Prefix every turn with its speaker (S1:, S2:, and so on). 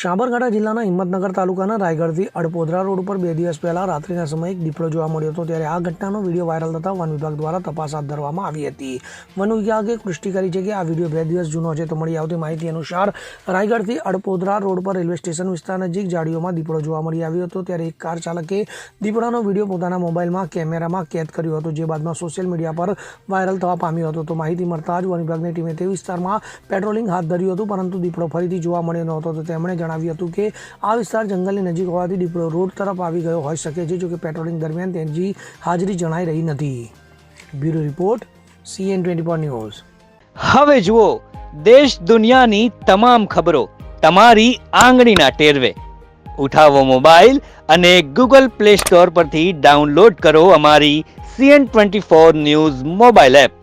S1: સાબરકાંઠા જિલ્લાના હિંમતનગર તાલુકાના રાયગઢથી અડપોદરા રોડ ઉપર 2 દિવસ પહેલા રાત્રિના સમયે એક દીપડો જોવા મળ્યો હતો। ત્યારે આ ઘટનાનો વિડીયો વાયરલ થતાં વન વિભાગ દ્વારા તપાસ હાથ ધરવામાં આવી હતી। વન વિભાગે પુષ્ટિ કરી છે કે આ વિડીયો 2 દિવસ જૂનો છે। તો મળી આવતી માહિતી અનુસાર રાયગઢથી અડપોદરા રોડ પર રેલવે સ્ટેશન વિસ્તાર નજીક ઝાડીઓમાં દીપડો જોવા મળી આવ્યો હતો। ત્યારે એક કાર ચાલકે દીપડાનો વિડીયો પોતાના મોબાઈલમાં કેમેરામાં કેદ કર્યો હતો, જે બાદમાં સોશિયલ મીડિયા પર વાયરલ થવા પામ્યો હતો। તો માહિતી મળતા જ વન વિભાગની ટીમે તે વિસ્તારમાં પેટ્રોલિંગ હાથ ધર્યું હતું, પરંતુ દીપડો ફરીથી જોવા મળ્યો નહોતો। તો તેમણે જણાવ્યું હતું કે આ વિસ્તાર જંગલની નજીક હોવાથી દીપડો રોડ તરફ આવી ગયો હોઈ શકે છે, જો કે પેટ્રોલિંગ દરમિયાન તેની હાજરી જણાઈ રહી નથી। Bureau report CN24 news.
S2: હવે જુઓ દેશ દુનિયાની તમામ ખબરો તમારી આંગળીના ટેરવે। ઉઠાવો મોબાઈલ અને Google Play Store પરથી ડાઉનલોડ કરો અમારી CN24 ન્યૂઝ મોબાઈલ એપ।